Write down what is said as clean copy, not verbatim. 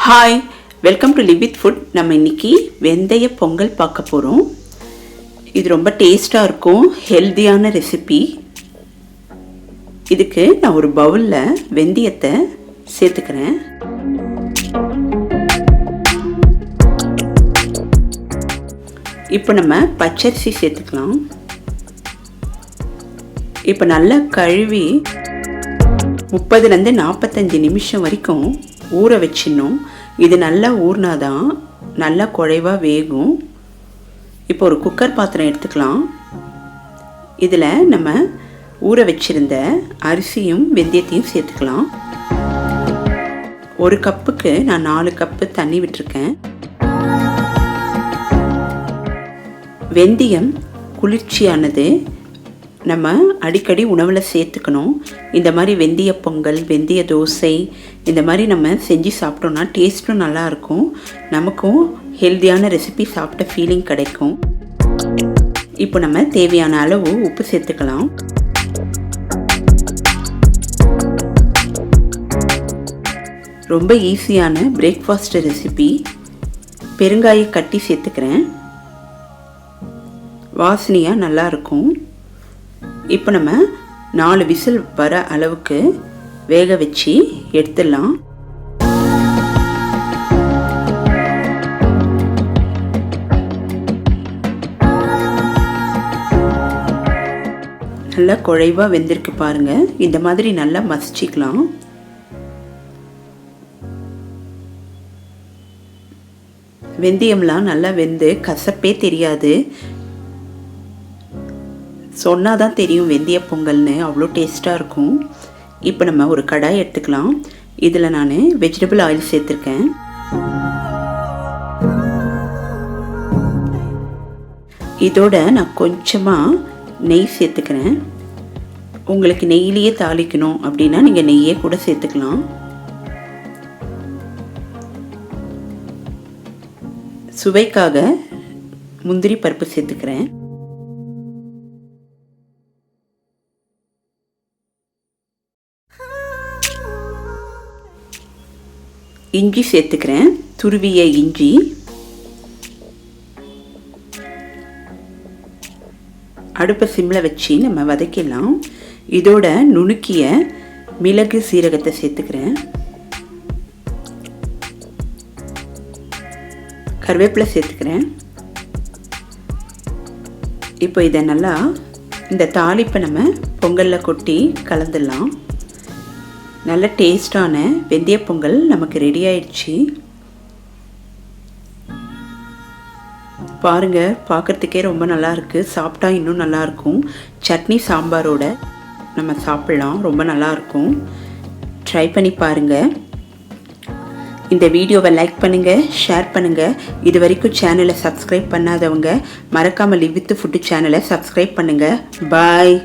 Hi, welcome to live with food. நம்ம இன்னைக்கு வெந்தய பொங்கல் பார்க்க போகிறோம். இது ரொம்ப டேஸ்டாக இருக்கும், ஹெல்த்தியான ரெசிபி. இதுக்கு நான் ஒரு பவுலில் வெந்தயத்தை சேர்த்துக்கிறேன். இப்போ நம்ம பச்சரிசி சேர்த்துக்கலாம். இப்போ நல்லா கழுவி 30லேருந்து 45 நிமிஷம் வரைக்கும் ஊற வச்சிடணும். இது நல்லா ஊறினாதான் நல்லா குழைவாக வேகும். இப்போ ஒரு குக்கர் பாத்திரம் எடுத்துக்கலாம். இதில் நம்ம ஊற வச்சிருந்த அரிசியும் வெந்தயத்தையும் சேர்த்துக்கலாம். ஒரு கப்புக்கு நான் 4 கப்பு தண்ணி விட்டுருக்கேன். வெந்தயம் குளிர்ச்சியானது, நம்ம அடிக்கடி உணவில் சேர்த்துக்கணும். இந்த மாதிரி வெந்தய பொங்கல், வெந்தய தோசை இந்த மாதிரி நம்ம செஞ்சு சாப்பிட்டோன்னா டேஸ்ட்டும் நல்லாயிருக்கும். நமக்கும் ஹெல்த்தியான ரெசிபி சாப்பிட்ட ஃபீலிங் கிடைக்கும். இப்போ நம்ம தேவையான அளவு உப்பு சேர்த்துக்கலாம். ரொம்ப ஈஸியான பிரேக்ஃபாஸ்ட் ரெசிபி. பெருங்காய கட்டி சேர்த்துக்கிறேன், வாசனையாக நல்லாயிருக்கும். இப்போ நம்ம 4 விசில் வர அளவுக்கு வேக வச்சு எடுத்துடலாம். நல்லா குழைவாக வெந்திருக்கு பாருங்க. இந்த மாதிரி நல்லா மசிச்சுக்கலாம். வெந்தயம்லாம் நல்லா வெந்து கசப்பே தெரியாது. சொன்னால் தான் தெரியும் வெந்தய பொங்கல்னு, அவ்வளோ டேஸ்ட்டாக இருக்கும். இப்போ நம்ம ஒரு கடாய் எடுத்துக்கலாம். இதில் நான் வெஜிடபிள் ஆயில் சேர்த்துருக்கேன். இதோட நான் கொஞ்சமாக நெய் சேர்த்துக்கிறேன். உங்களுக்கு நெய்யிலேயே தாளிக்கணும் அப்படின்னா நீங்கள் நெய்யே கூட சேர்த்துக்கலாம். சுவைக்காக முந்திரி பருப்பு சேர்த்துக்கிறேன். இஞ்சி சேர்த்துக்கிறேன், துருவிய இஞ்சி. அடுப்பை சிம்மில் வச்சு நம்ம வதக்கிடலாம். இதோட நுணுக்கிய மிளகு சீரகத்தை சேர்த்துக்கிறேன். கருவேப்பிலை சேர்த்துக்கிறேன். இப்போ இதை நல்லா இந்த தாளிப்பை நம்ம பொங்கலில் கொட்டி கலந்துடலாம். நல்ல டேஸ்டான வெந்தய பொங்கல் நமக்கு ரெடி ஆயிடுச்சு. பாருங்க, பார்க்கறதுக்கே ரொம்ப நல்லா இருக்கு. சாப்பிட்டா இன்னும் நல்லா இருக்கும். சட்னி சாம்பாரோட நம்ம சாப்பிடலாம், ரொம்ப நல்லா இருக்கும். ட்ரை பண்ணி பாருங்க. இந்த வீடியோவை லைக் பண்ணுங்க, ஷேர் பண்ணுங்க. இது வரைக்கும் சேனலை சப்ஸ்கிரைப் பண்ணாதவங்க மறக்காம லிவ் வித் ஃபுட் சேனலை சப்ஸ்கிரைப் பண்ணுங்க. பாய்.